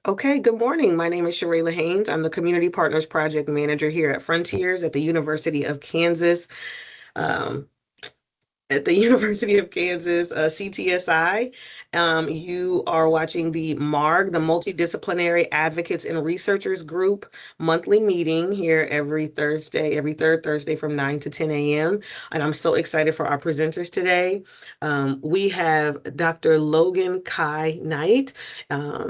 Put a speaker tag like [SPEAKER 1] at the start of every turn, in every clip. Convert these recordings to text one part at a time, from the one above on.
[SPEAKER 1] Okay, good morning. My name is Sharayla Haynes. I'm the Community Partners Project Manager here at Frontiers at the University of Kansas. Um, CTSI. You are watching the MARG, the Multi-disciplinary Advocates and Researchers Group monthly meeting here every Thursday, every third Thursday from 9 to 10 a.m. And I'm so excited for our presenters today. We have Dr. Logan Kai Knight.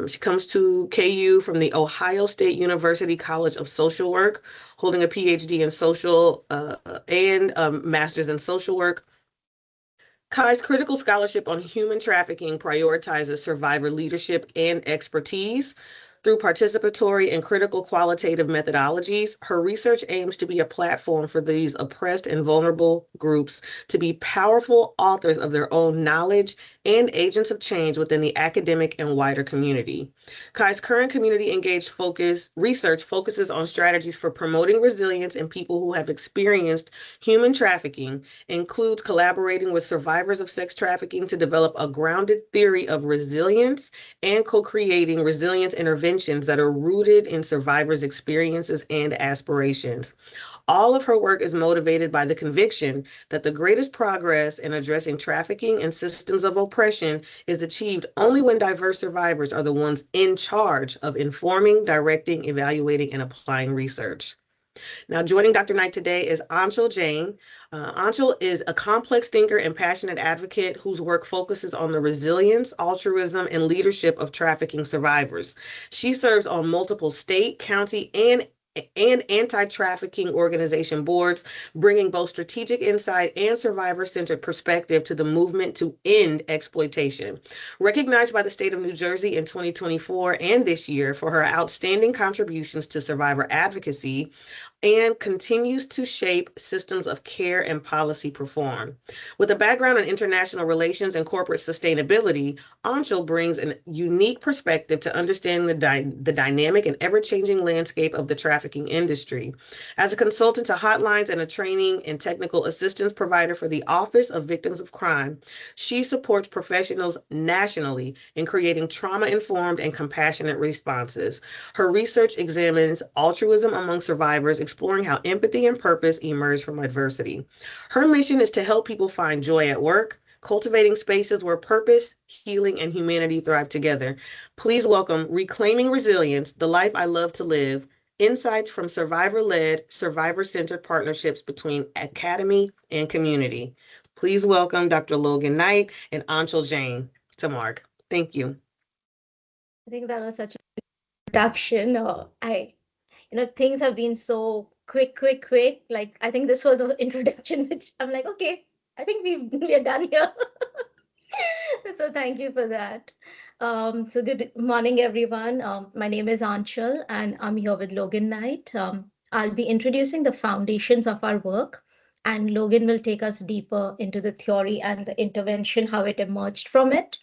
[SPEAKER 1] She comes to KU from the Ohio State University College of Social Work, holding a PhD in social and master's in social work. Kai's critical scholarship on human trafficking prioritizes survivor leadership and expertise. Through participatory and critical qualitative methodologies, her research aims to be a platform for these oppressed and vulnerable groups to be powerful authors of their own knowledge and agents of change within the academic and wider community. Kai's current community engaged research focuses on strategies for promoting resilience in people who have experienced human trafficking, includes collaborating with survivors of sex trafficking to develop a grounded theory of resilience and co-creating resilience interventions that are rooted in survivors' experiences and aspirations. All of her work is motivated by the conviction that the greatest progress in addressing trafficking and systems of oppression is achieved only when diverse survivors are the ones in charge of informing, directing, evaluating, and applying research. Now, joining Dr. Knight today is Anchal Jain. Anchal is a complex thinker and passionate advocate whose work focuses on the resilience, altruism, and leadership of trafficking survivors. She serves on multiple state, county, and anti-trafficking organization boards, bringing both strategic insight and survivor-centered perspective to the movement to end exploitation. Recognized by the state of New Jersey in 2024 and this year for her outstanding contributions to survivor advocacy, and continues to shape systems of care and policy reform. With a background in international relations and corporate sustainability, Anchal brings a unique perspective to understanding the dynamic and ever-changing landscape of the trafficking industry. As a consultant to hotlines and a training and technical assistance provider for the Office of Victims of Crime, she supports professionals nationally in creating trauma-informed and compassionate responses. Her research examines altruism among survivors, exploring how empathy and purpose emerge from adversity. Her mission is to help people find joy at work, cultivating spaces where purpose, healing, and humanity thrive together. Please welcome Reclaiming Resilience, the Life I Love to Live, insights from survivor-led, survivor-centered partnerships between academy and community. Please welcome Dr. Logan Knight and Anchal Jain to MARG. Thank you.
[SPEAKER 2] I think that was such an introduction. Things have been so quick. Like, I think this was an introduction, which I'm like, okay, I think we're done here. So thank you for that. So good morning, everyone. My name is Anchal, and I'm here with Logan Knight. I'll be introducing the foundations of our work, and Logan will take us deeper into the theory and the intervention, how it emerged from it.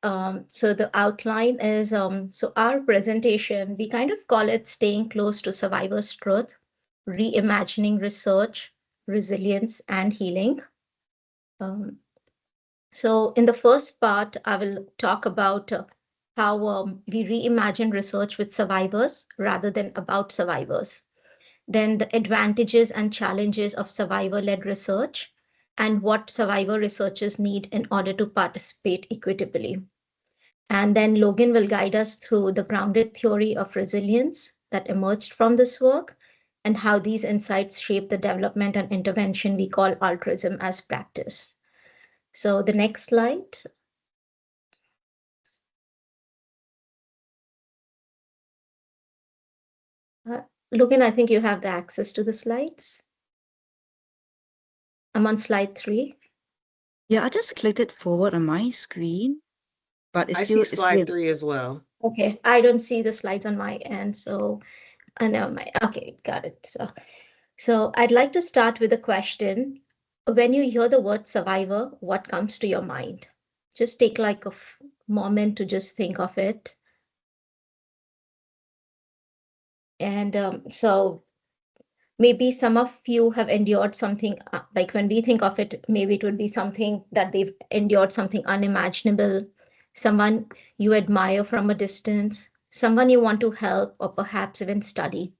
[SPEAKER 2] So the outline is, so our presentation, we kind of call it Staying Close to Survivor's Truth, Reimagining Research, Resilience, and Healing. So in the first part, I will talk about how we reimagine research with survivors rather than about survivors. Then the advantages and challenges of survivor-led research and what survivor researchers need in order to participate equitably. And then Logan will guide us through the grounded theory of resilience that emerged from this work and how these insights shape the development and intervention we call altruism as practice. So the next slide. Logan, I think you have the access to the slides. I'm on slide 3.
[SPEAKER 3] Yeah, I just clicked it forward on my screen, but
[SPEAKER 1] I see slide 3 as well.
[SPEAKER 2] Okay, I don't see the slides on my end, so never mind. Okay, got it. So I'd like to start with a question. When you hear the word survivor, what comes to your mind? Just take like a moment to just think of it. And so maybe some of you have endured something, like when we think of it, maybe it would be something that they've endured something unimaginable, someone you admire from a distance, someone you want to help or perhaps even study.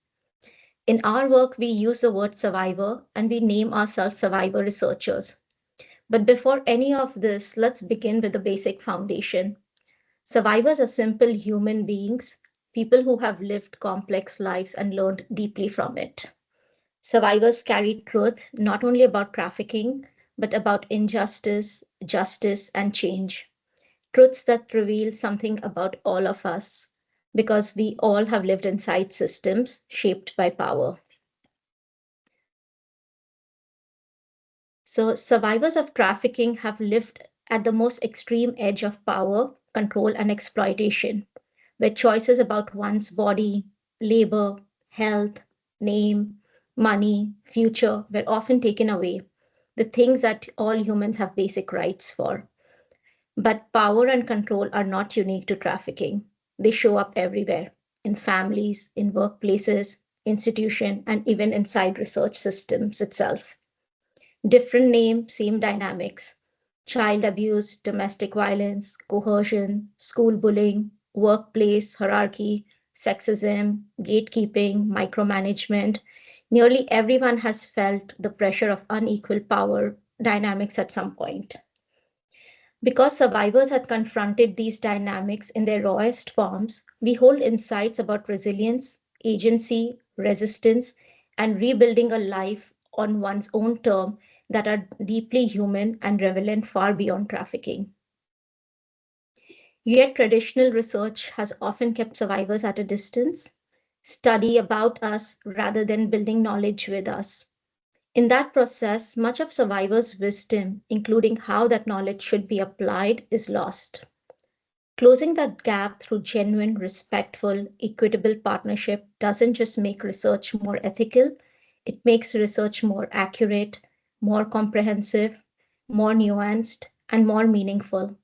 [SPEAKER 2] In our work, we use the word survivor and we name ourselves survivor researchers. But before any of this, let's begin with the basic foundation. Survivors are simple human beings, people who have lived complex lives and learned deeply from it. Survivors carry truth not only about trafficking, but about injustice, justice, and change. Truths that reveal something about all of us, because we all have lived inside systems shaped by power. So, survivors of trafficking have lived at the most extreme edge of power, control, and exploitation, where choices about one's body, labor, health, name, money, future were often taken away, the things that all humans have basic rights for. But power and control are not unique to trafficking. They show up everywhere in families, in workplaces, institutions, and even inside research systems itself. Different name, same dynamics. Child abuse, domestic violence, coercion, school bullying, workplace hierarchy, sexism, gatekeeping, micromanagement. Nearly everyone has felt the pressure of unequal power dynamics at some point. Because survivors had confronted these dynamics in their rawest forms, we hold insights about resilience, agency, resistance, and rebuilding a life on one's own term that are deeply human and relevant far beyond trafficking. Yet traditional research has often kept survivors at a distance, study about us rather than building knowledge with us. In that process, much of survivors' wisdom, including how that knowledge should be applied, is lost. Closing that gap through genuine, respectful, equitable partnership doesn't just make research more ethical, it makes research more accurate, more comprehensive, more nuanced, and more meaningful.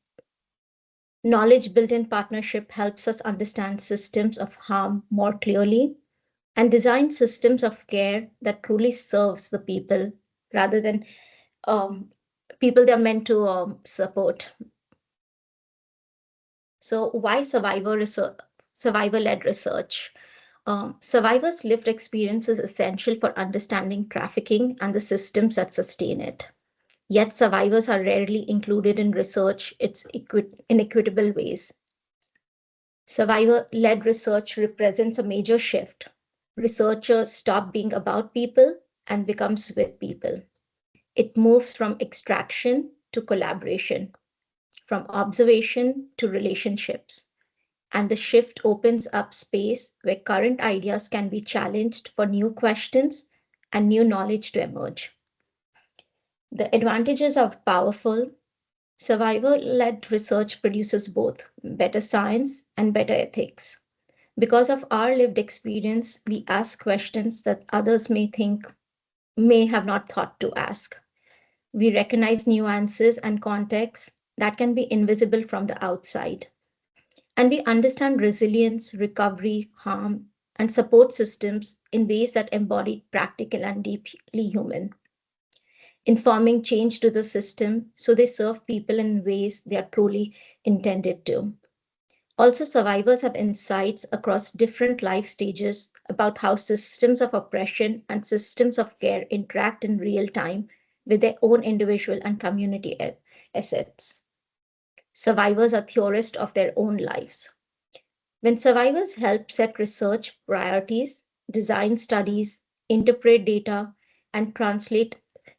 [SPEAKER 2] Knowledge built in partnership helps us understand systems of harm more clearly and design systems of care that truly serves the people rather than um, people they're meant to support. So why survivor research, survivor-led research? Survivors' lived experience is essential for understanding trafficking and the systems that sustain it. Yet survivors are rarely included in research in equitable ways. Survivor-led research represents a major shift. Researchers stop being about people and becomes with people. It moves from extraction to collaboration, from observation to relationships. And the shift opens up space where current ideas can be challenged for new questions and new knowledge to emerge. The advantages are powerful. Survivor-led research produces both better science and better ethics. Because of our lived experience, we ask questions that others may have not thought to ask. We recognize nuances and contexts that can be invisible from the outside. And we understand resilience, recovery, harm, and support systems in ways that embody practical and deeply human, informing change to the system so they serve people in ways they are truly intended to. Also, survivors have insights across different life stages about how systems of oppression and systems of care interact in real time with their own individual and community assets. Survivors are theorists of their own lives. When survivors help set research priorities, design studies, interpret data, and translate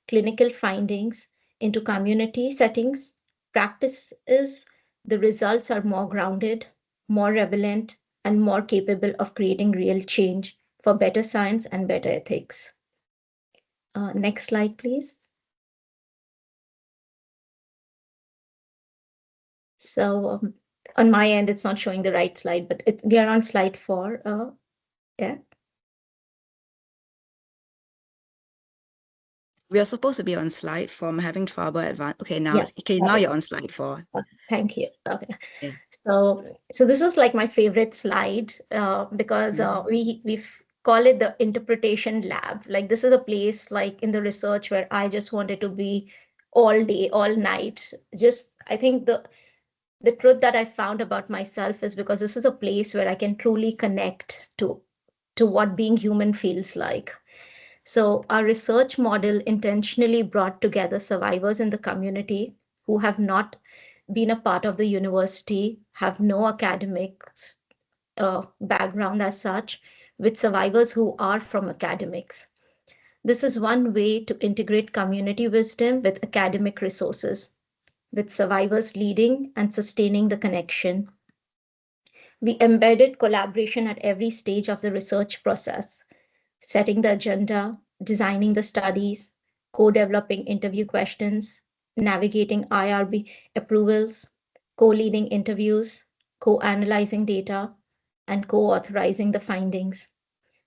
[SPEAKER 2] clinical findings into community settings, practices, the results are more grounded, more relevant, and more capable of creating real change for better science and better ethics. Next slide, please. So on my end, it's not showing the right slide, but we are on slide 4. Yeah.
[SPEAKER 3] We are supposed to be on slide 4. I'm having trouble advance. Okay, now
[SPEAKER 2] Yeah.
[SPEAKER 3] now you're on slide 4.
[SPEAKER 2] Thank you. Okay.
[SPEAKER 3] Yeah.
[SPEAKER 2] So this was like my favorite slide because we call it the interpretation lab. Like this is a place like in the research where I just wanted to be all day, all night. Just I think the truth that I found about myself is because this is a place where I can truly connect to what being human feels like. So our research model intentionally brought together survivors in the community who have not been a part of the university, have no academics background as such, with survivors who are from academics. This is one way to integrate community wisdom with academic resources, with survivors leading and sustaining the connection. We embedded collaboration at every stage of the research process, setting the agenda, designing the studies, co-developing interview questions, navigating IRB approvals, co-leading interviews, co-analyzing data, and co-authorizing the findings.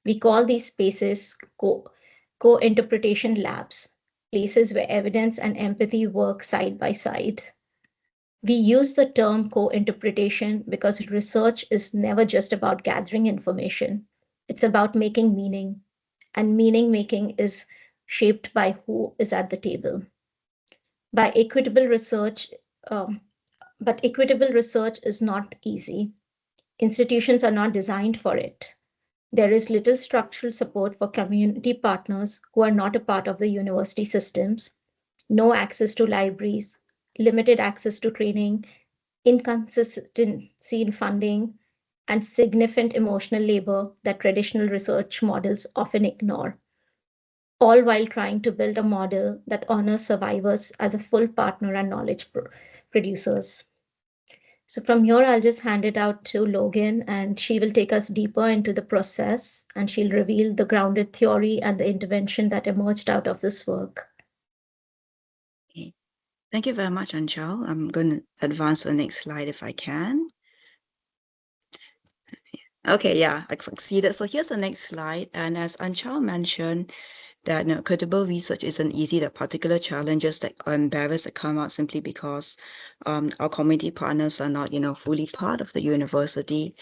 [SPEAKER 2] We call these spaces co-interpretation labs, places where evidence and empathy work side by side. We use the term co-interpretation because research is never just about gathering information. It's about making meaning, and meaning making is shaped by who is at the table. By equitable research, um, but equitable research is not easy. Institutions are not designed for it. There is little structural support for community partners who are not a part of the university systems, no access to libraries, limited access to training, inconsistency in funding, and significant emotional labor that traditional research models often ignore, all while trying to build a model that honors survivors as a full partner and knowledge producers. So from here, I'll just hand it out to Logan, and she will take us deeper into the process, and she'll reveal the grounded theory and the intervention that emerged out of this work.
[SPEAKER 3] Okay. Thank you very much, Anchal. I'm going to advance to the next slide if I can. Okay, yeah, I succeeded. So here's the next slide. And as Anchal mentioned, that credible research isn't easy. The particular challenges that and barriers that come out simply because our community partners are not, fully part of the university.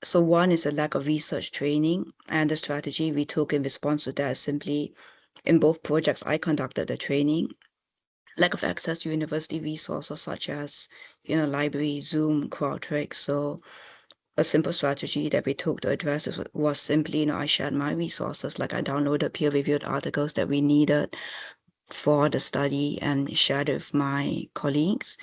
[SPEAKER 3] So one is a lack of research training, and the strategy we took in response to that is simply, in both projects I conducted the training, lack of access to university resources such as, library, Zoom, Qualtrics. So a simple strategy that we took to address this was simply, I shared my resources, like I downloaded peer-reviewed articles that we needed for the study and shared it with my colleagues.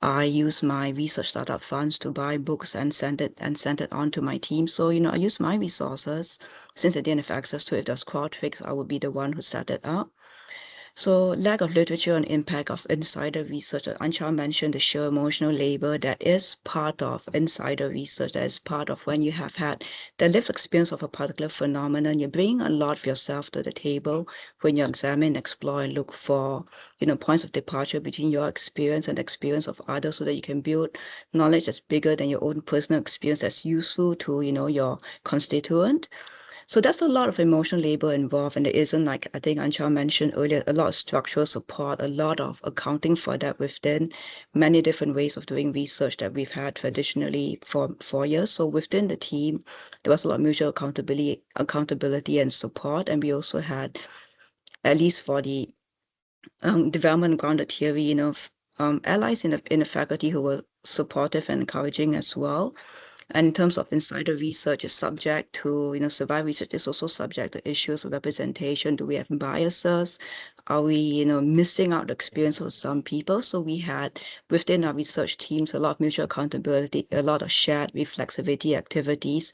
[SPEAKER 3] I used my research startup funds to buy books and send it on to my team. So, I used my resources. Since I didn't have access to it, if there's Qualtrics, I would be the one who set it up. So lack of literature and impact of insider research. Anchal mentioned the sheer emotional labor that is part of insider research, that is part of when you have had the lived experience of a particular phenomenon. You bring a lot of yourself to the table when you examine, explore, and look for, points of departure between your experience and the experience of others so that you can build knowledge that's bigger than your own personal experience that's useful to, your constituent. So that's a lot of emotional labor involved, and there isn't, like I think Anchal mentioned earlier, a lot of structural support, a lot of accounting for that within many different ways of doing research that we've had traditionally for 4 years. So within the team, there was a lot of mutual accountability and support, and we also had, at least for the development grounded theory, allies in the faculty who were supportive and encouraging as well. And in terms of insider research, is subject to, survival research is also subject to issues of representation. Do we have biases? Are we, missing out the experience of some people? So we had within our research teams a lot of mutual accountability, a lot of shared reflexivity activities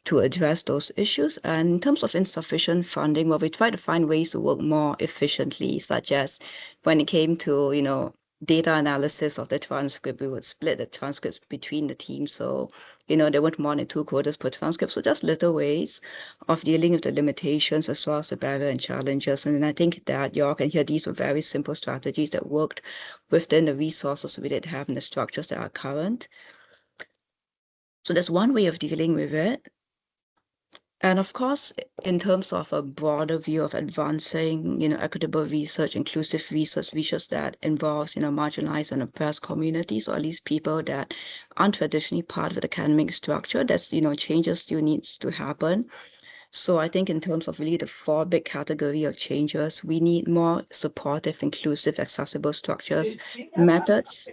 [SPEAKER 3] to address those issues. And in terms of insufficient funding, well, we try to find ways to work more efficiently, such as when it came to, data analysis of the transcript, we would split the transcripts between the teams. So, there weren't more than 2 quotas per transcript. So just little ways of dealing with the limitations as well as the barrier and challenges. And I think that you all can hear these were very simple strategies that worked within the resources we did have and the structures that are current. So that's one way of dealing with it. And of course, in terms of a broader view of advancing, equitable research, inclusive research that involves, marginalized and oppressed communities, or at least people that aren't traditionally part of the academic structure, that's, changes still needs to happen. So I think in terms of really the 4 big category of changes, we need more supportive, inclusive, accessible structures, methods,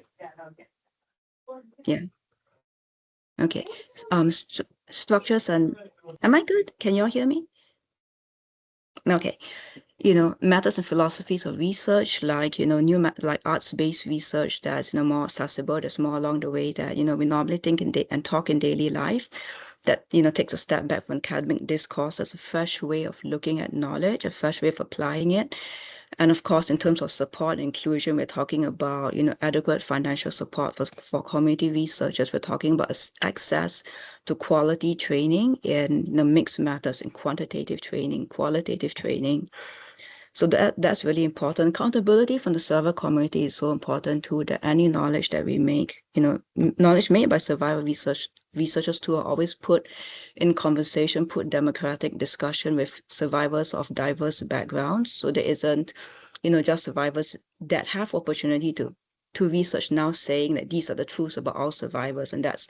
[SPEAKER 3] Yeah. Okay. Structures and am I good? Can you all hear me? Okay. Methods and philosophies of research, like, like arts-based research that's, more accessible, that's more along the way that, we normally think and talk in daily life, that, takes a step back from academic discourse as a fresh way of looking at knowledge, a fresh way of applying it. And of course, in terms of support and inclusion, we're talking about, adequate financial support for community researchers. We're talking about access to quality training in mixed methods in quantitative training, qualitative training. So that's really important. Accountability from the server community is so important too, that any knowledge that we make, knowledge made by survival researchers too are always put in conversation, put democratic discussion with survivors of diverse backgrounds. So there isn't, just survivors that have opportunity to research now saying that these are the truths about all survivors. And that's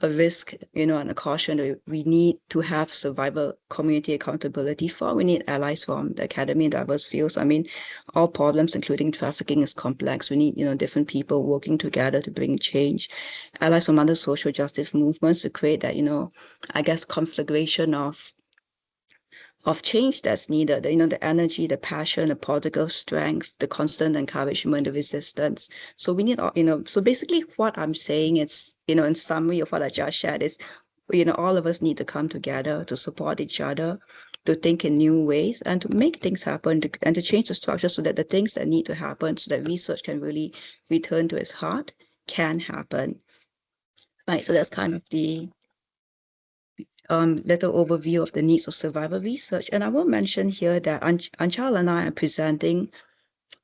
[SPEAKER 3] a risk, and a caution that we need to have survivor community accountability for. We need allies from the academy in diverse fields. I mean, all problems, including trafficking, is complex. We need, different people working together to bring change. Allies from other social justice movements to create that, I guess, conflagration of change that's needed, the energy, the passion, the political strength, the constant encouragement, the resistance. So we need, so basically what I'm saying is, in summary of what I just shared is, all of us need to come together to support each other, to think in new ways and to make things happen and to change the structure so that the things that need to happen so that research can really return to its heart can happen. Right, so that's kind of the little overview of the needs of survival research. And I will mention here that Anchal and I are presenting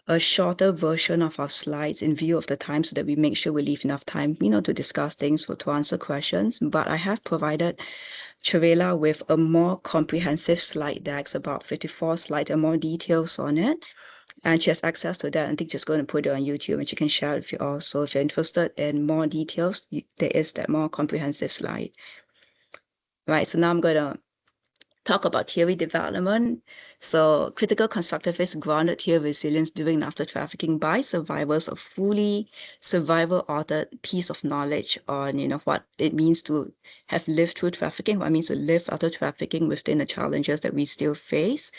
[SPEAKER 3] a shorter version of our slides in view of the time so that we make sure we leave enough time, to discuss things or to answer questions. But I have provided Charela with a more comprehensive slide deck, about 54 slides and more details on it. And she has access to that. I think she's going to put it on YouTube and she can share it with you all. So if you're interested in more details, there is that more comprehensive slide. Right, so now I'm going to talk about theory development. So critical constructivist grounded theory resilience during and after trafficking by survivors, a fully survivor authored piece of knowledge on, what it means to have lived through trafficking, what it means to live after trafficking within the challenges that we still face.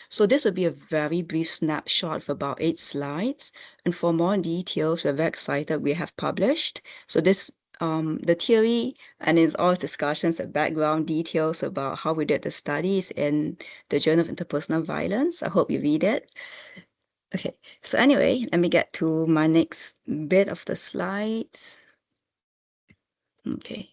[SPEAKER 3] So this will be a very brief snapshot of about 8 slides. And for more details, we're very excited we have published. So this the theory and it's all discussions and background details about how we did the studies in the Journal of Interpersonal Violence. I hope you read it. Okay, so anyway, let me get to my next bit of the slides. Okay.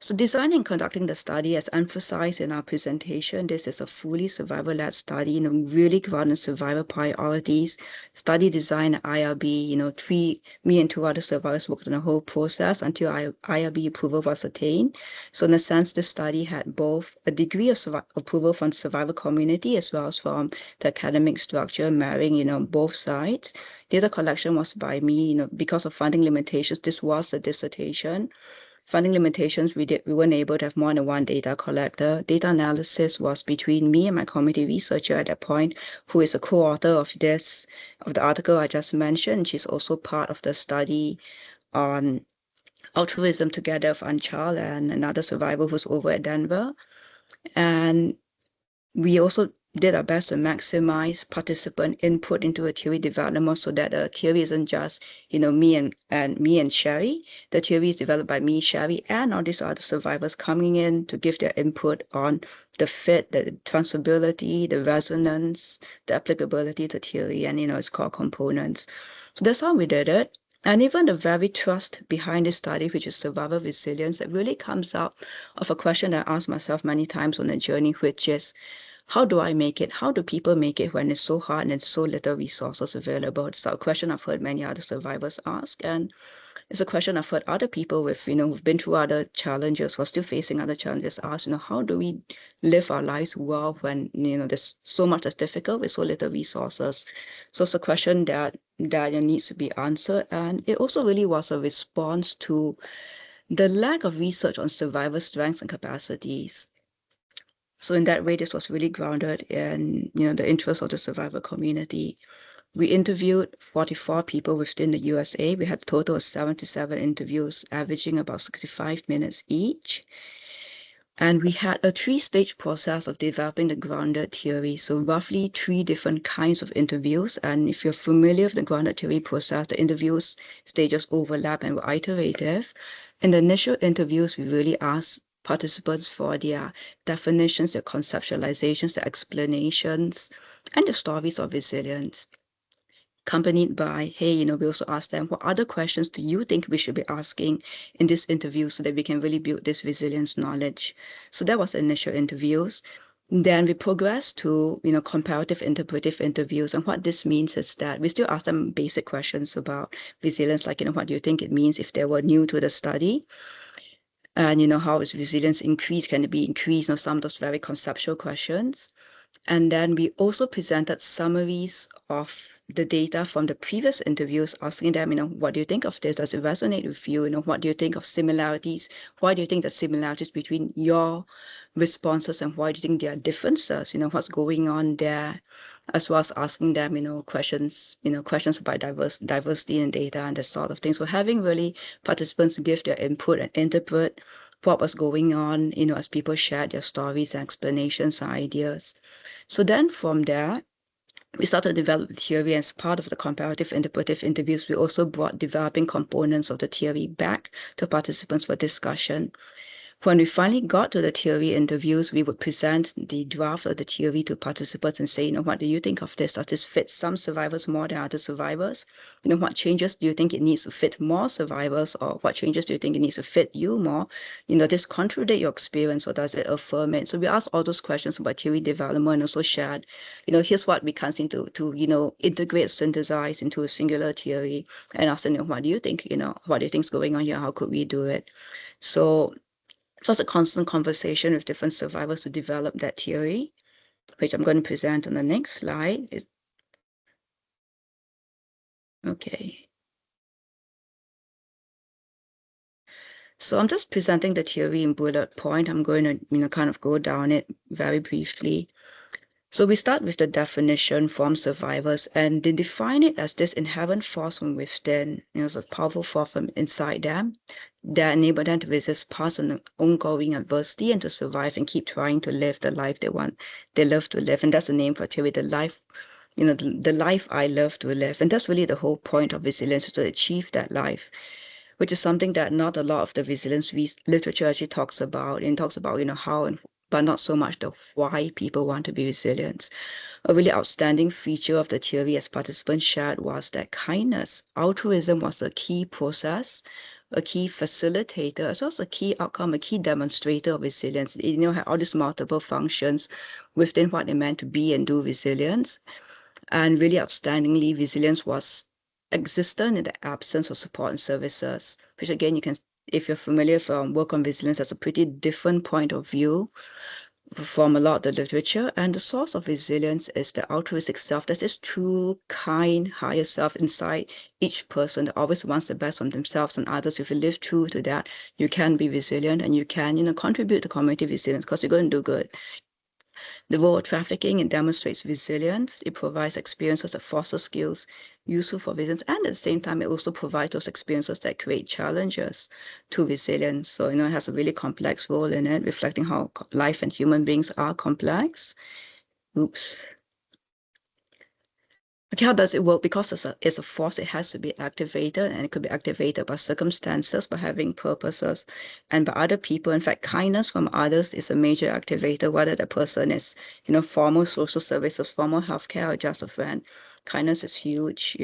[SPEAKER 3] So designing and conducting the study, as emphasized in our presentation, this is a fully survivor-led study, really grounded in survivor priorities. Study design at IRB, me and 2 other survivors worked on the whole process until IRB approval was attained. So in a sense, the study had both a degree of approval from the survivor community as well as from the academic structure, marrying, both sides. Data collection was by me, because of funding limitations. This was the dissertation. Funding limitations, we weren't able to have more than one data collector. Data analysis was between me and my community researcher at that point, who is a co-author of the article I just mentioned. She's also part of the study on altruism together with Anchal and another survivor who's over at Denver. And we also did our best to maximize participant input into a theory development so that the theory isn't just, me and Sherry. The theory is developed by me, Sherry, and all these other survivors coming in to give their input on the fit, the transferability, the resonance, the applicability to theory and, its core components. So that's how we did it. And even the very trust behind this study, which is survivor resilience, it really comes out of a question that I asked myself many times on the journey, which is, how do I make it? How do people make it when it's so hard and there's so little resources available? It's a question I've heard many other survivors ask. And it's a question I've heard other people with, who've been through other challenges or still facing other challenges ask, how do we live our lives well when, there's so much that's difficult with so little resources? So it's a question that needs to be answered. And it also really was a response to the lack of research on survivor strengths and capacities. So in that way, this was really grounded in, the interests of the survivor community. We interviewed 44 people within the USA. We had a total of 77 interviews, averaging about 65 minutes each. And we had a three-stage process of developing the grounded theory. So roughly 3 different kinds of interviews. And if you're familiar with the grounded theory process, the interviews stages overlap and were iterative. In the initial interviews, we really asked participants for their definitions, their conceptualizations, their explanations, and the stories of resilience, accompanied by, hey, we also ask them, what other questions do you think we should be asking in this interview so that we can really build this resilience knowledge? So that was the initial interviews. Then we progressed to, comparative interpretive interviews. And what this means is that we still ask them basic questions about resilience, like, what do you think it means if they were new to the study? And, how is resilience increased? Can it be increased? Some of those very conceptual questions. And then we also presented summaries of the data from the previous interviews, asking them, what do you think of this? Does it resonate with you? What do you think of similarities? Why do you think the similarities between your responses and why do you think there are differences? What's going on there? As well as asking them, questions about diversity in data and that sort of thing. So having really participants give their input and interpret what was going on, as people shared their stories and explanations and ideas. So then from there, we started to develop the theory. As part of the comparative interpretive interviews, we also brought developing components of the theory back to participants for discussion. When we finally got to the theory interviews, we would present the draft of the theory to participants and say, what do you think of this? Does this fit some survivors more than other survivors? What changes do you think it needs to fit more survivors, or what changes do you think it needs to fit you more? Does this contradict your experience or does it affirm it? So we asked all those questions about theory development and also shared, here's what we can seem to integrate, synthesize into a singular theory and ask them, what do you think, what do you think is going on here? How could we do it? So it's a constant conversation with different survivors to develop that theory, which I'm going to present on the next slide. Okay. So I'm just presenting the theory in bullet point. I'm going to, kind of go down it very briefly. So we start with the definition from survivors, and they define it as this inherent force from within, it's a powerful force from inside them that enable them to resist past and ongoing adversity and to survive and keep trying to live the life they love to live. And that's the name for theory, the life, the life I love to live. And that's really the whole point of resilience, is to achieve that life, which is something that not a lot of the resilience literature actually talks about. And talks about, how but not so much the why people want to be resilient. A really outstanding feature of the theory, as participants shared, was that kindness. Altruism was a key process, a key facilitator, as well as a key outcome, a key demonstrator of resilience. It, had all these multiple functions within what it meant to be and do resilience. And really outstandingly, resilience was existent in the absence of support and services, which again, if you're familiar with work on resilience, that's a pretty different point of view from a lot of the literature. And the source of resilience is the altruistic self. That's this true, kind, higher self inside each person that always wants the best from themselves and others. If you live true to that, you can be resilient and you can, contribute to community resilience because you're going to do good. The role of trafficking, it demonstrates resilience. It provides experiences that foster skills useful for resilience, and at the same time, it also provides those experiences that create challenges to resilience. So, it has a really complex role in it, reflecting how life and human beings are complex. Oops. Okay, how does it work? Because it's a force, it has to be activated, and it could be activated by circumstances, by having purposes, and by other people. In fact, kindness from others is a major activator, whether the person is, formal social services, formal healthcare, or just a friend. Kindness is huge,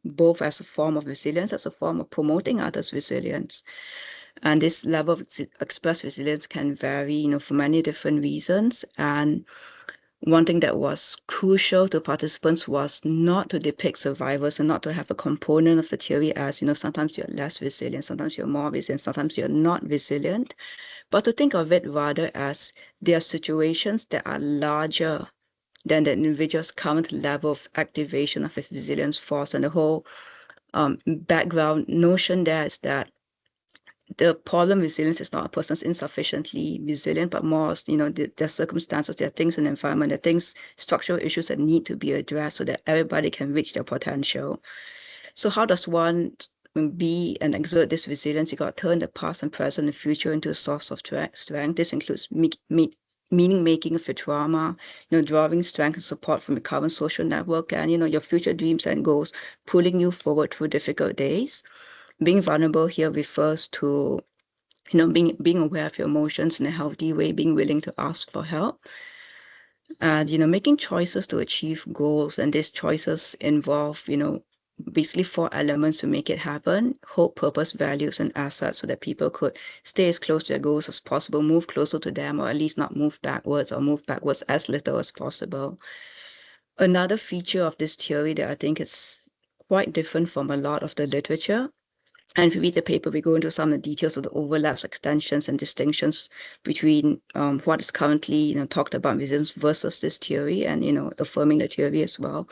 [SPEAKER 3] both as a form of resilience, as a form of promoting others' resilience. And this level of expressed resilience can vary, for many different reasons. And one thing that was crucial to participants was not to depict survivors and not to have a component of the theory as, sometimes you're less resilient, sometimes you're more resilient, sometimes you're not resilient, but to think of it rather as there are situations that are larger than the individual's current level of activation of his resilience force. And the whole background notion there is that the problem with resilience is not a person's insufficiently resilient, but more, their circumstances, there are things in the environment, there are things, structural issues that need to be addressed so that everybody can reach their potential. So how does one be and exert this resilience? You got to turn the past and present and future into a source of strength. This includes meaning making of your trauma, drawing strength and support from your current social network, and your future dreams and goals, pulling you forward through difficult days. Being vulnerable here refers to being aware of your emotions in a healthy way, being willing to ask for help, and making choices to achieve goals. And these choices involve basically 4 elements to make it happen: hope, purpose, values, and assets, so that people could stay as close to their goals as possible, move closer to them, or at least not move backwards, or move backwards as little as possible. Another feature of this theory that I think is quite different from a lot of the literature, and if you read the paper, we go into some of the details of the overlaps, extensions, and distinctions between what is currently talked about resilience versus this theory, and affirming the theory as well.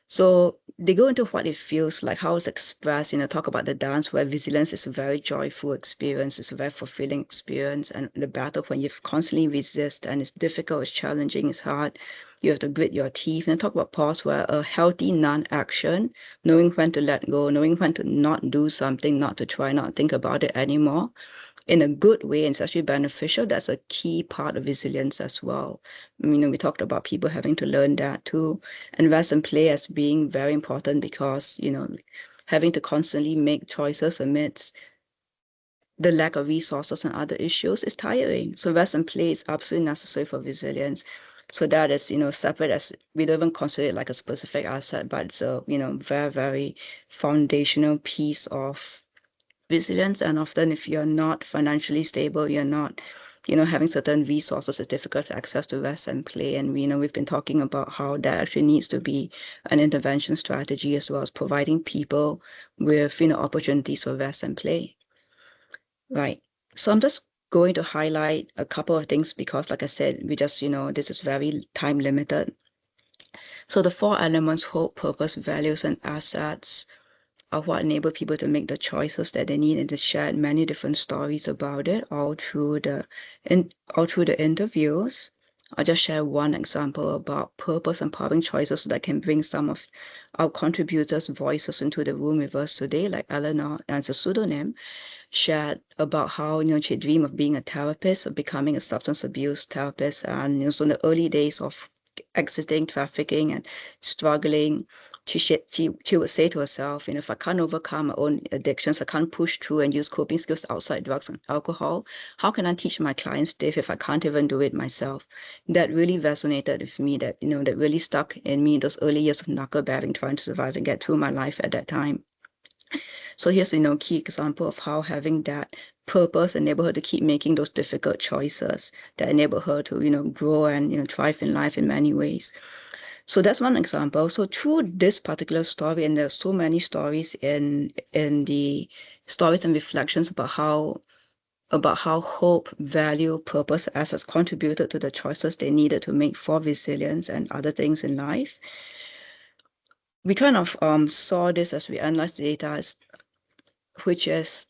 [SPEAKER 3] So they go into what it feels like, how it's expressed, talk about the dance where resilience is a very joyful experience, it's a very fulfilling experience, and the battle when you constantly resist and it's difficult, it's challenging, it's hard, you have to grit your teeth. And talk about pause where a healthy non-action, knowing when to let go, knowing when to not do something, not to try, not think about it anymore, in a good way, and it's actually beneficial. That's a key part of resilience as well. We talked about people having to learn that too. And rest and play as being very important because, having to constantly make choices amidst the lack of resources and other issues is tiring. So rest and play is absolutely necessary for resilience. So that is, separate, as we don't even consider it like a specific asset, but it's a, very, very foundational piece of resilience. And often if you're not financially stable, you're not having certain resources, it's difficult to access to rest and play. And we've been talking about how that actually needs to be an intervention strategy, as well as providing people with opportunities for rest and play. Right. So I'm just going to highlight a couple of things because, like I said, we just this is very time limited. So the 4 elements: hope, purpose, values, and assets, are what enable people to make the choices that they need, and they shared many different stories about it all through the interviews. I'll just share one example about purpose empowering choices that can bring some of our contributors' voices into the room with us today, like Eleanor, as a pseudonym, shared about how she dreamed of being a therapist, of becoming a substance abuse therapist, and so in the early days of exiting trafficking and struggling, she would say to herself, if I can't overcome my own addictions, I can't push through and use coping skills outside drugs and alcohol, how can I teach my clients this if I can't even do it myself? That really resonated with me, that that really stuck in me, those early years of knuckle bearing, trying to survive and get through my life at that time. So here's a key example of how having that purpose enable her to keep making those difficult choices that enable her to grow and thrive in life in many ways. So that's one example. So through this particular story, and there's so many stories in the stories and reflections about how hope, value, purpose, assets contributed to the choices they needed to make for resilience and other things in life. We kind of saw this as we analyzed the data, which is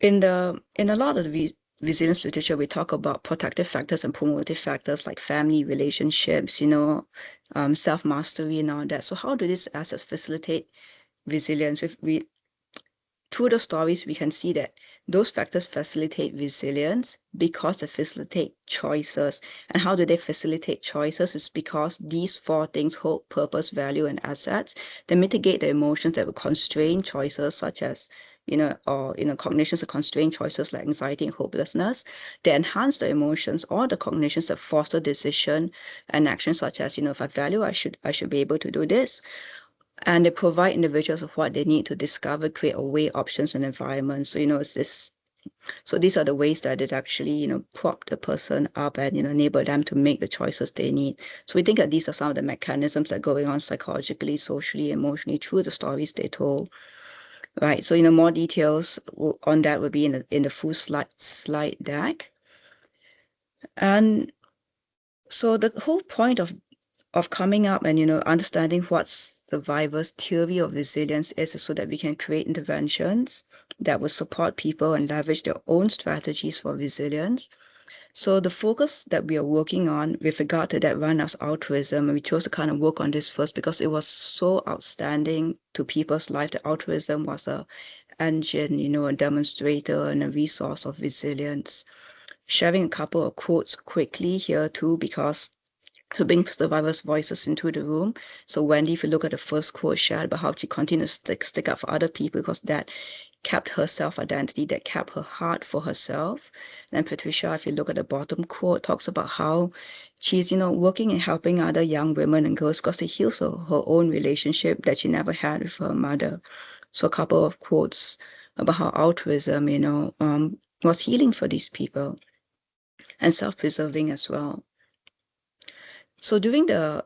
[SPEAKER 3] in a lot of the resilience literature, we talk about protective factors and promotive factors like family, relationships, self-mastery and all that. So how do these assets facilitate resilience? Through the stories, we can see that those factors facilitate resilience because they facilitate choices. And how do they facilitate choices? It's because these 4 things: hope, purpose, value, and assets, they mitigate the emotions that will constrain choices, such as cognitions that constrain choices like anxiety and hopelessness. They enhance the emotions or the cognitions that foster decision and action, such as, if I value, I should be able to do this. And they provide individuals with what they need to discover, create, or weigh options and environments. So, it's this. So these are the ways that it actually, prop the person up and, enable them to make the choices they need. So we think that these are some of the mechanisms that are going on psychologically, socially, emotionally through the stories they told. Right. So, more details on that will be in the full slide deck. And so the whole point of coming up and understanding what's survivors' theory of resilience is so that we can create interventions that will support people and leverage their own strategies for resilience. So the focus that we are working on with regard to that run as altruism, and we chose to kind of work on this first because it was so outstanding to people's life that altruism was a engine, a demonstrator and a resource of resilience. Sharing a couple of quotes quickly here too, because to bring survivors' voices into the room. So Wendy, if you look at the first quote, shared about how she continued to stick up for other people because that kept her self-identity, that kept her heart for herself. And Patricia, if you look at the bottom quote, talks about how she's, working and helping other young women and girls because it heals her own relationship that she never had with her mother. So a couple of quotes about how altruism, was healing for these people and self-preserving as well. So during the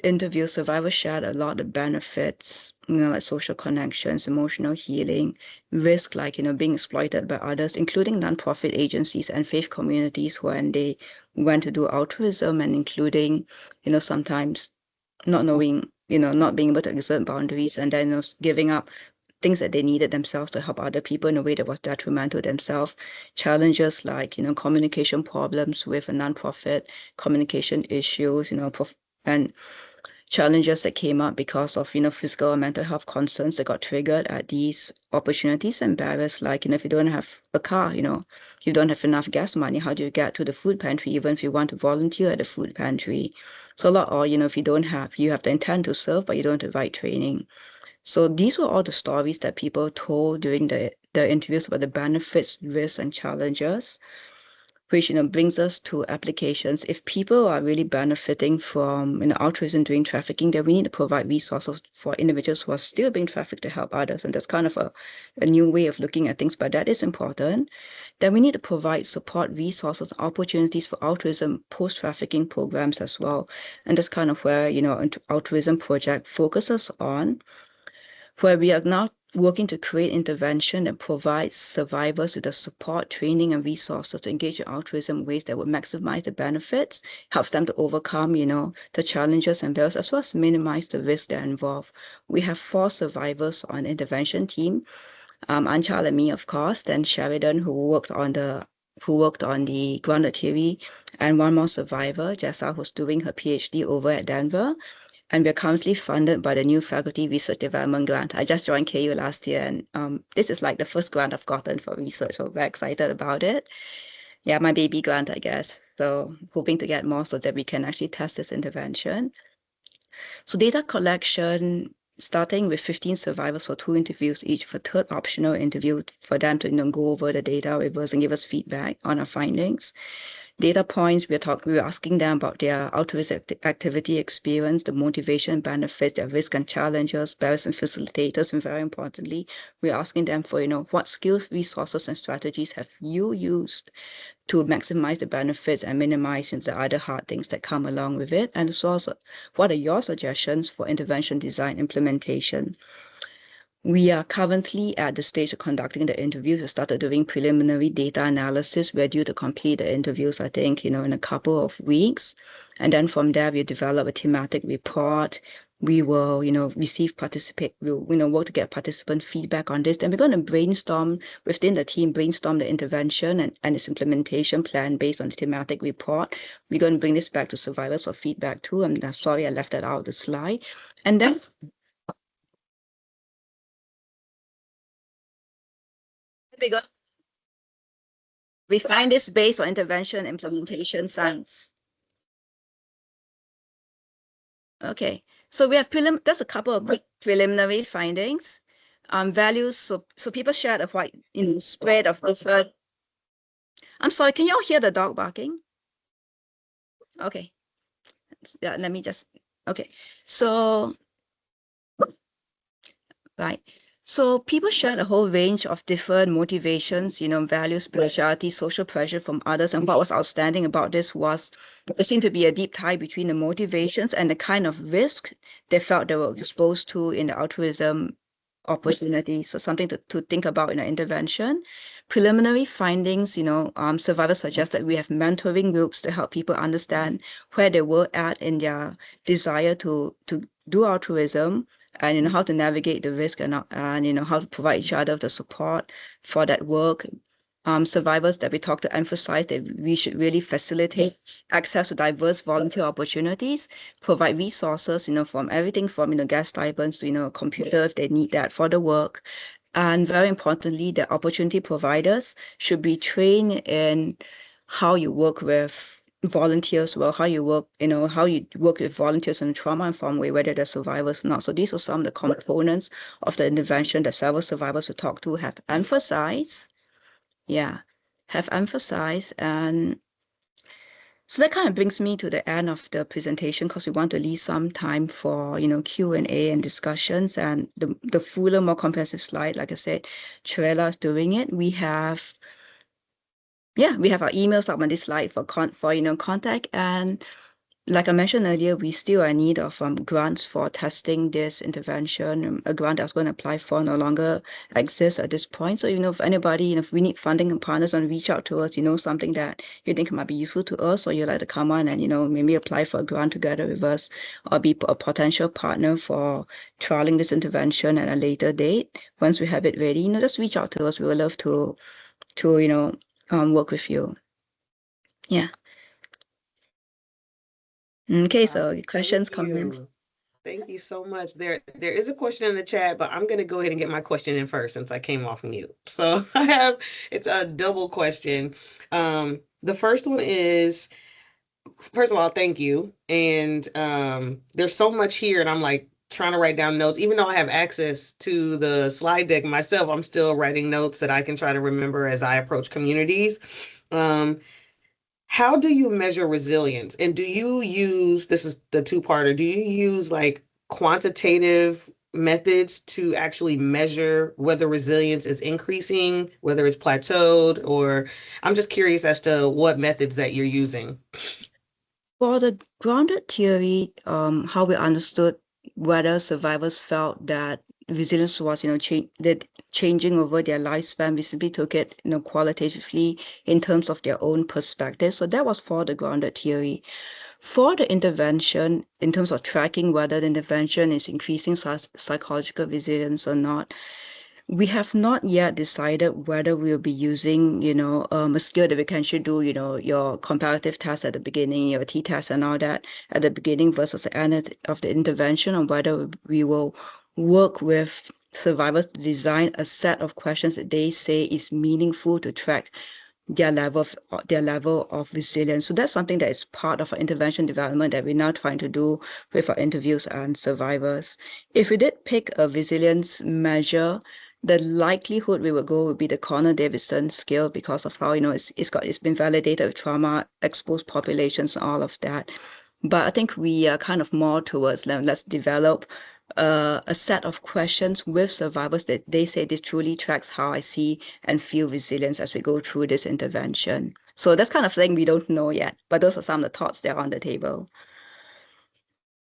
[SPEAKER 3] interview, survivors shared a lot of benefits, like social connections, emotional healing, risk, like, being exploited by others, including nonprofit agencies and faith communities when they went to do altruism, and including, sometimes not knowing, not being able to exert boundaries and then giving up things that they needed themselves to help other people in a way that was detrimental to themselves. Challenges like, communication problems with a nonprofit, communication issues, and challenges that came up because of, physical and mental health concerns that got triggered at these opportunities and barriers. Like, if you don't have a car, you don't have enough gas money, how do you get to the food pantry, even if you want to volunteer at the food pantry? So a lot, or, if you have the intent to serve, but you don't have the right training. So these were all the stories that people told during the interviews about the benefits, risks, and challenges, which brings us to applications. If people are really benefiting from altruism during trafficking, then we need to provide resources for individuals who are still being trafficked to help others. And that's kind of a new way of looking at things, but that is important. Then we need to provide support resources, opportunities for altruism post-trafficking programs as well. And that's kind of where, altruism project focuses on, where we are now working to create intervention that provides survivors with the support, training, and resources to engage in altruism in ways that would maximize the benefits, helps them to overcome, the challenges and barriers, as well as minimize the risks that are involved. We have 4 survivors on the intervention team, Anchal and me, of course, then Sheridan, who worked on the grounded theory, and one more survivor, Jessa, who's doing her PhD over at Denver. And we're currently funded by the new Faculty Research Development Grant. I just joined KU last year, and this is like the first grant I've gotten for research, so very excited about it. Yeah, my baby grant, I guess. So hoping to get more so that we can actually test this intervention. So data collection, starting with 15 survivors for 2 interviews each, for third optional interview for them to go over the data with us and give us feedback on our findings. Data points, we're asking them about their altruism activity experience, the motivation, benefits, their risk and challenges, barriers and facilitators, and very importantly, we're asking them for, what skills, resources, and strategies have you used to maximize the benefits and minimize the other hard things that come along with it? And also, what are your suggestions for intervention design implementation? We are currently at the stage of conducting the interviews. We started doing preliminary data analysis. We're due to complete the interviews, I think, in a couple of weeks. And then from there, we develop a thematic report. We will, we'll work to get participant feedback on this. Then we're going to brainstorm within the team, brainstorm the intervention and its implementation plan based on the thematic report. We're going to bring this back to survivors for feedback too. I'm sorry I left that out of the slide. And then we refine this based on intervention implementation science. Okay, so we have just a couple of quick preliminary findings. Values, so people shared a wide spread of different. I'm sorry, can you all hear the dog barking? Okay, yeah, let me just, okay, so, right. So people shared a whole range of different motivations, values, spirituality, social pressure from others. And what was outstanding about this was there seemed to be a deep tie between the motivations and the kind of risk they felt they were exposed to in the altruism opportunity. So something to think about in an intervention. Preliminary findings, survivors suggest that we have mentoring groups to help people understand where they were at in their desire to do altruism, and how to navigate the risk, and how to provide each other the support for that work. Survivors that we talk to emphasize that we should really facilitate access to diverse volunteer opportunities, provide resources, from everything from, gas stipends to, a computer if they need that for the work. And very importantly, the opportunity providers should be trained in how you work with volunteers, well, how you work, how you work with volunteers in a trauma-informed way, whether they're survivors or not. So these are some of the components of the intervention that several survivors we talk to have emphasized. Yeah, have emphasized. And so that kind of brings me to the end of the presentation, because we want to leave some time for, Q&A and discussions, and the fuller, more comprehensive slide, like I said, Trela's doing it. We have our emails up on this slide for contact. And like I mentioned earlier, we still are in need of grants for testing this intervention. A grant that's going to apply for no longer exists at this point. So, if anybody, if we need funding and partners, and reach out to us, something that you think might be useful to us, or you'd like to come on and, maybe apply for a grant together with us, or be a potential partner for trialing this intervention at a later date, once we have it ready, just reach out to us. We would love to work with you. Yeah. Okay, so questions, comments.
[SPEAKER 1] Thank you so much. There is a question in the chat, but I'm going to go ahead and get my question in first since I came off mute. So it's a double question. The first one is, first of all, thank you. And there's so much here, and I'm like trying to write down notes. Even though I have access to the slide deck myself, I'm still writing notes that I can try to remember as I approach communities. How do you measure resilience? And do you use, this is the two-parter, do you use like quantitative methods to actually measure whether resilience is increasing, whether it's plateaued, or I'm just curious as to what methods that you're using.
[SPEAKER 3] For the grounded theory, how we understood whether survivors felt that resilience was, changing over their lifespan, we simply took it, qualitatively in terms of their own perspective. So that was for the grounded theory. For the intervention, in terms of tracking whether the intervention is increasing psychological resilience or not, we have not yet decided whether we'll be using, a skill that we can actually do, your comparative test at the beginning, your t-test and all that at the beginning versus the end of the intervention, or whether we will work with survivors to design a set of questions that they say is meaningful to track their level of resilience. So that's something that is part of our intervention development that we're now trying to do with our interviews and survivors. If we did pick a resilience measure, the likelihood we would go would be the Connor-Davidson scale, because of how it's been validated with trauma exposed populations and all of that. But I think we are kind of more towards let's develop a set of questions with survivors that they say this truly tracks how I see and feel resilience as we go through this intervention. So that's kind of thing we don't know yet, but those are some of the thoughts that are on the table.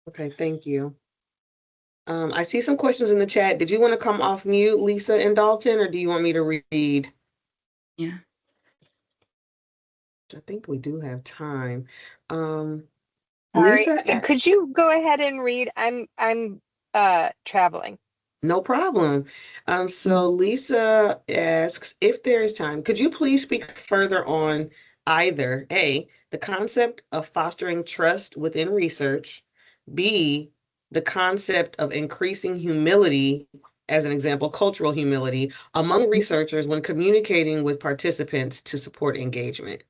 [SPEAKER 1] Okay, thank you. I see some questions in the chat. Did you want to come off mute, Lisa and Dalton, or do you want me to read?
[SPEAKER 3] Yeah.
[SPEAKER 1] I think we do have time.
[SPEAKER 4] Sorry,
[SPEAKER 1] Lisa,
[SPEAKER 4] could you go ahead and read? I'm traveling.
[SPEAKER 1] no problem. So Lisa asks, if there is time, could you please speak further on either A, the concept of fostering trust within research, B, the concept of increasing humility, as an example, cultural humility, among researchers when communicating with participants to support engagement?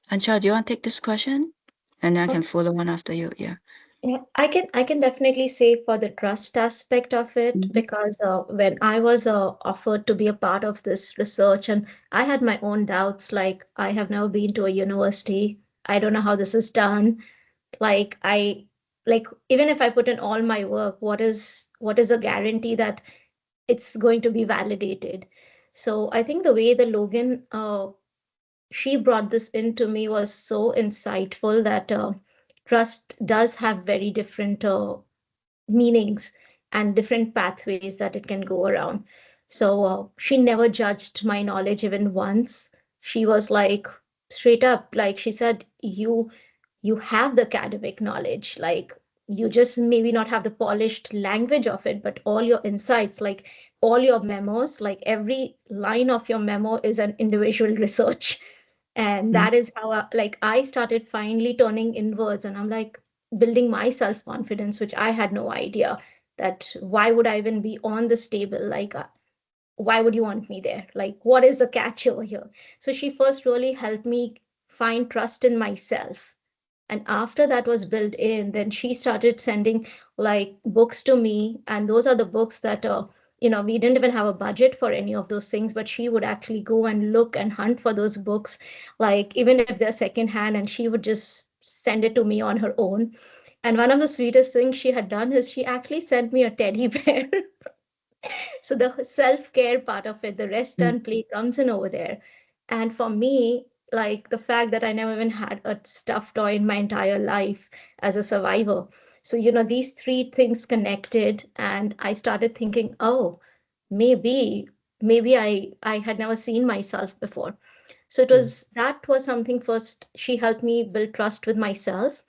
[SPEAKER 3] Anchal, do you want to take this question? And I can follow one after you. Yeah.
[SPEAKER 2] Yeah, I can definitely say for the trust aspect of it, because when I was offered to be a part of this research, and I had my own doubts, like I have never been to a university. I don't know how this is done. Like even if I put in all my work, what is a guarantee that it's going to be validated? So I think the way the Logan she brought this into me was so insightful that trust does have very different meanings and different pathways that it can go around. So she never judged my knowledge even once. She was like straight up, like she said, you have the academic knowledge, like you just maybe not have the polished language of it, but all your insights, like all your memos, like every line of your memo is an individual research. And that is how I started finally turning inwards, and I'm like building my self confidence, which I had no idea that why would I even be on this table? Like, why would you want me there? Like, what is the catch over here? So she first really helped me find trust in myself. And after that was built in, then she started sending like books to me. And those are the books that, we didn't even have a budget for any of those things, but she would actually go and look and hunt for those books, like even if they're secondhand, and she would just send it to me on her own. And one of the sweetest things she had done is she actually sent me a teddy bear. So the self-care part of it, the rest and play comes in over there. And for me, like the fact that I never even had a stuffed toy in my entire life as a survivor. So, these three things connected, and I started thinking, oh, maybe I had never seen myself before. So that was something. First, she helped me build trust with myself.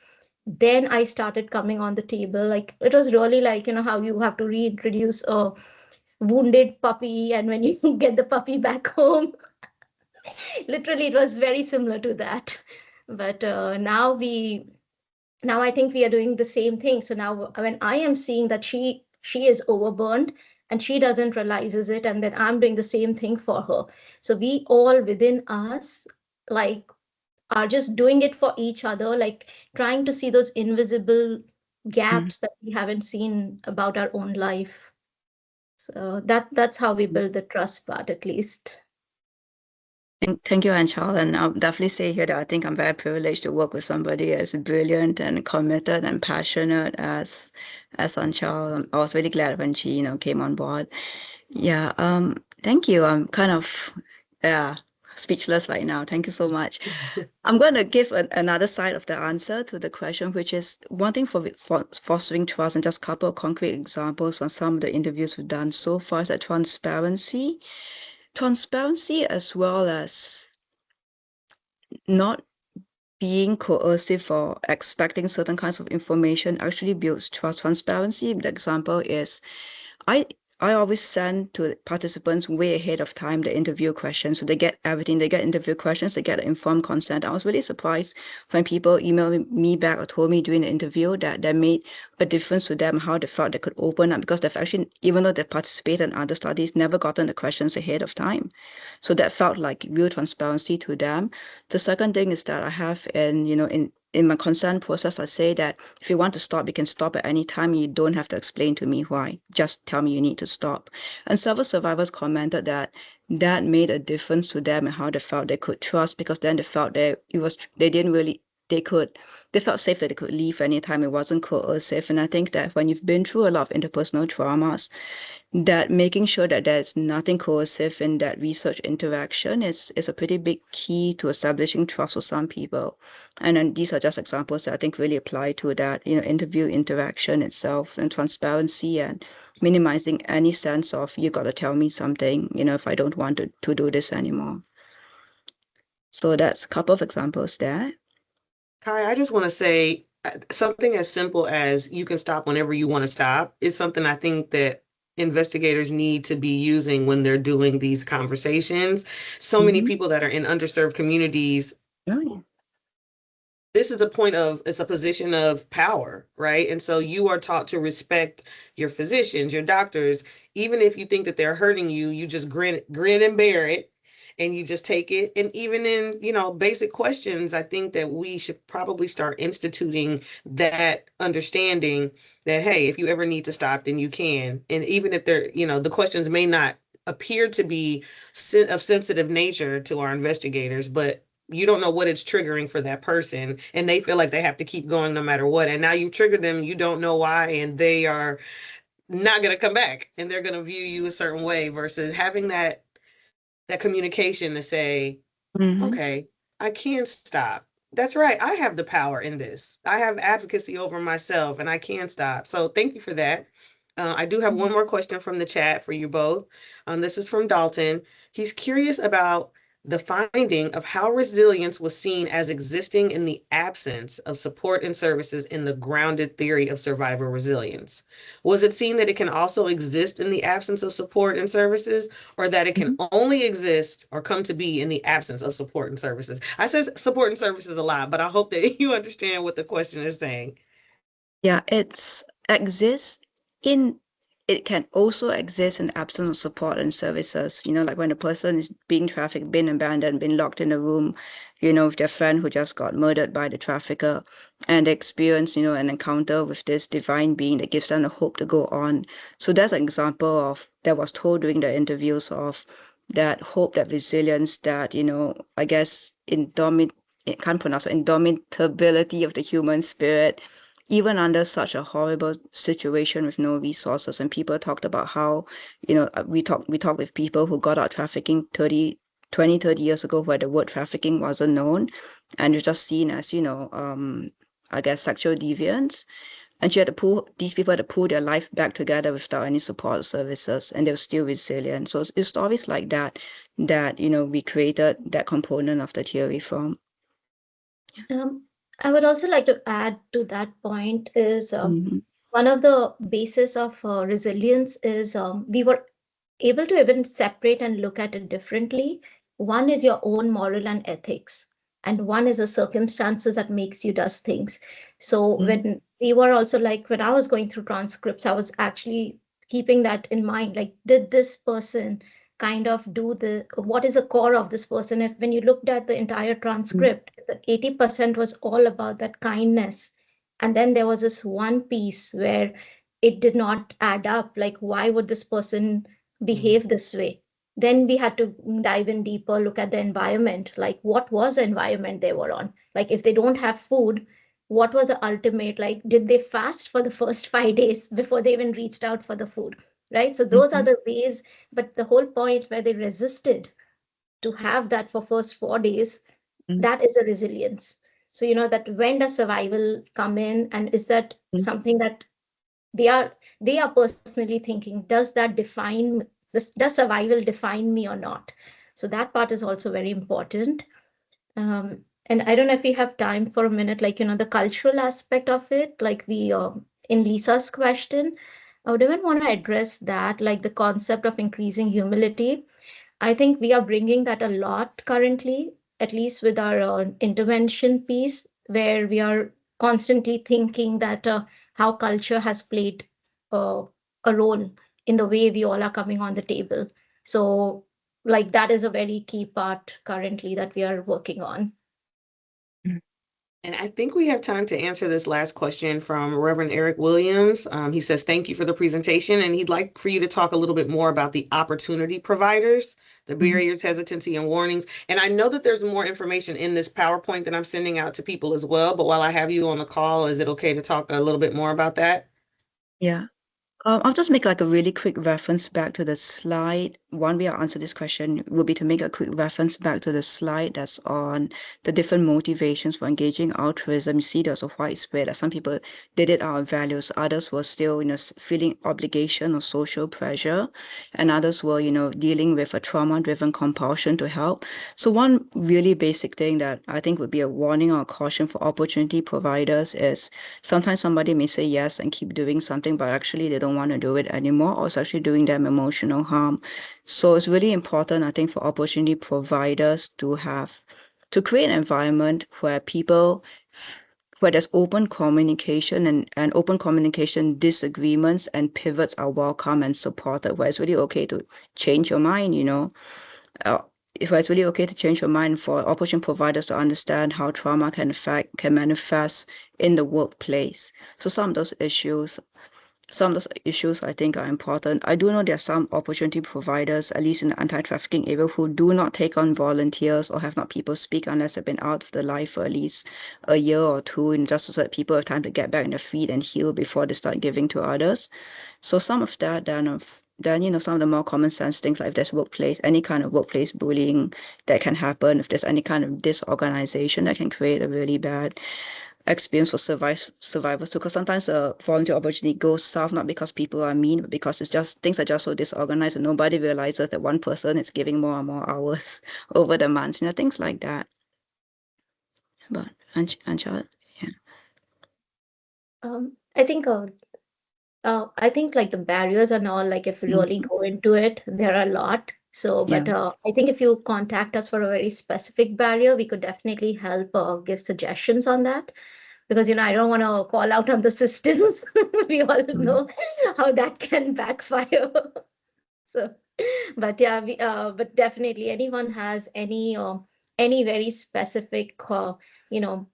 [SPEAKER 2] Then I started coming on the table. Like it was really like, how you have to reintroduce a wounded puppy, and when you get the puppy back home, literally it was very similar to that. But now I think we are doing the same thing. So now when I am seeing that she is overburned and she doesn't realizes it, and then I'm doing the same thing for her. So we all within us, like, are just doing it for each other, like trying to see those invisible gaps that we haven't seen about our own life. So that's how we build the trust part, at least.
[SPEAKER 3] Thank you, Anchal. And I'll definitely say here that I think I'm very privileged to work with somebody as brilliant and committed and passionate as Anchal. I was really glad when she, came on board. Yeah, thank you. I'm kind of yeah, speechless right now. Thank you so much. I'm going to give another side of the answer to the question, which is one thing for fostering trust, and just a couple of concrete examples on some of the interviews we've done so far is that transparency as well as not being coercive or expecting certain kinds of information actually builds trust. Transparency, the example is I I always send to participants way ahead of time the interview questions. So they get everything. They get interview questions, they get informed consent. I was really surprised when people emailed me back or told me during the interview that made a difference to them, how they felt they could open up, because they've actually, even though they participated in other studies, never gotten the questions ahead of time. So that felt like real transparency to them. The second thing is that I have in my consent process, I say that if you want to stop, you can stop at any time. You don't have to explain to me why. Just tell me you need to stop. And several survivors commented that made a difference to them and how they felt they could trust, because then they felt that they felt safe that they could leave anytime. It wasn't coercive. And I think that when you've been through a lot of interpersonal traumas, that making sure that there's nothing coercive in that research interaction is a pretty big key to establishing trust for some people. And then these are just examples that I think really apply to that, interview interaction itself, and transparency, and minimizing any sense of you got to tell me something, if I don't want to do this anymore. So that's a couple of examples there.
[SPEAKER 1] Kai, I just want to say something as simple as you can stop whenever you want to stop is something I think that investigators need to be using when they're doing these conversations. So many people that are in underserved communities, this is it's a position of power, right? And so you are taught to respect your physicians, your doctors, even if you think that they're hurting you, you just grin and bear it, and you just take it. And even in, basic questions, I think that we should probably start instituting that understanding that, hey, if you ever need to stop, then you can. And even if they're, the questions may not appear to be of sensitive nature to our investigators, but you don't know what it's triggering for that person, and they feel like they have to keep going no matter what. And now you've triggered them, you don't know why, and they are not going to come back, and they're going to view you a certain way, versus having that communication to say, okay, I can stop. That's right. I have the power in this. I have advocacy over myself, and I can stop. So thank you for that. I do have one more question from the chat for you both. This is from Dalton. He's curious about the finding of how resilience was seen as existing in the absence of support and services in the grounded theory of survivor resilience. Was it seen that it can also exist in the absence of support and services, or that it can only exist or come to be in the absence of support and services? I said support and services a lot, but I hope that you understand what the question is saying.
[SPEAKER 3] Yeah, it can also exist in absence of support and services. Like when a person is being trafficked, been abandoned, been locked in a room, with their friend who just got murdered by the trafficker, and they experience, an encounter with this divine being that gives them the hope to go on. So that's an example of that was told during the interviews of that hope, that resilience, that, I guess I can't pronounce it, indomitability of the human spirit even under such a horrible situation with no resources. And people talked about how, we talked with people who got out trafficking 30 years ago where the word trafficking wasn't known and it's just seen as, I guess sexual deviance. And these people had to pull their life back together without any support services, and they were still resilient. So it's stories like that, we created that component of the theory from.
[SPEAKER 2] Um, I would also like to add to that point is
[SPEAKER 3] Mhm.
[SPEAKER 2] one of the basis of resilience is we were able to even separate and look at it differently. One is your own moral and ethics, and one is the circumstances that makes you does things. So when we were also like when I was going through transcripts, I was actually keeping that in mind. Like, did this person kind of do the what is the core of this person? If when you looked at the entire transcript, the 80% was all about that kindness. And then there was this one piece where it did not add up. Like, why would this person behave this way? Then we had to dive in deeper, look at the environment, like what was the environment they were on? Like if they don't have food, what was the ultimate? Like, did they fast for the first 5 days before they even reached out for the food? Right. So those are the ways, but the whole point where they resisted to have that for first 4 days, that is a resilience. So that when does survival come in, and is that something that they are they are personally thinking, does that define this, does survival define me or not? So that part is also very important. And I don't know if we have time for a minute, like the cultural aspect of it, like we in Lisa's question, I would even want to address that, like the concept of increasing humility. I think we are bringing that a lot currently, at least with our intervention piece, where we are constantly thinking that how culture has played uh, a role in the way we all are coming on the table. So, like, that is a very key part currently that we are working on.
[SPEAKER 1] And I think we have time to answer this last question from Reverend Eric Williams. He says, thank you for the presentation. And he'd like for you to talk a little bit more about the opportunity providers, the barriers, hesitancy, and warnings. And I know that there's more information in this PowerPoint that I'm sending out to people as well. But while I have you on the call, is it okay to talk a little bit more about that?
[SPEAKER 3] Yeah. I'll just make like a really quick reference back to the slide. One way I'll answer this question would be to make a quick reference back to the slide that's on the different motivations for engaging altruism. You see there's a wide spread that some people did it out of values, others were still, feeling obligation or social pressure, and others were, dealing with a trauma-driven compulsion to help. So one really basic thing that I think would be a warning or a caution for opportunity providers is sometimes somebody may say yes and keep doing something, but actually they don't want to do it anymore, or it's actually doing them emotional harm. So it's really important, I think, for opportunity providers to create an environment where there's open communication and open communication disagreements and pivots are welcome and supported, where it's really okay to change your mind, uh, if it's really okay to change your mind, for opportunity providers to understand how trauma can manifest in the workplace. So some of those issues I think are important. I do know there are some opportunity providers, at least in the anti-trafficking area, who do not take on volunteers or have not people speak unless they've been out of the life for at least a year or two, and just so that people have time to get back on their feet and heal before they start giving to others. So some of that, then some of the more common sense things, like if there's any kind of workplace bullying that can happen, if there's any kind of disorganization that can create a really bad experience for survivors too, because sometimes a volunteer opportunity goes south not because people are mean, but because it's just things are just so disorganized and nobody realizes that one person is giving more and more hours over the months, things like that. But Anchal, yeah.
[SPEAKER 2] I think like the barriers and all, like if you really go into it, there are a lot. So, but I think if you contact us for a very specific barrier, we could definitely help give suggestions on that. Because, I don't want to call out on the systems. We all know how that can backfire. So, but yeah, but definitely anyone has any very specific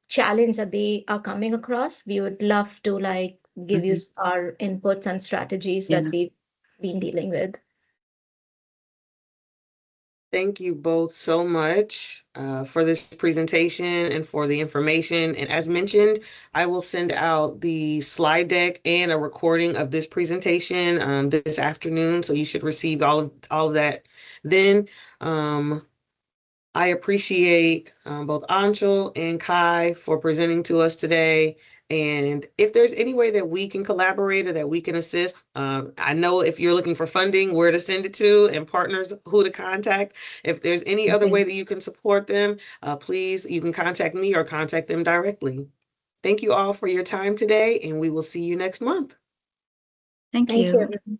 [SPEAKER 2] challenge that they are coming across, we would love to like give you our inputs and strategies that
[SPEAKER 3] Yeah.
[SPEAKER 2] we've been dealing with.
[SPEAKER 1] Thank you both so much for this presentation and for the information. And as mentioned, I will send out the slide deck and a recording of this presentation this afternoon. So you should receive all of that then. I appreciate both Anchal and Kai for presenting to us today. And if there's any way that we can collaborate or that we can assist, I know if you're looking for funding, where to send it to and partners who to contact. If there's any other way that you can support them, please, you can contact me or contact them directly. Thank you all for your time today, and we will see you next month.
[SPEAKER 3] Thank
[SPEAKER 2] Thank you,
[SPEAKER 3] you.
[SPEAKER 2] everyone.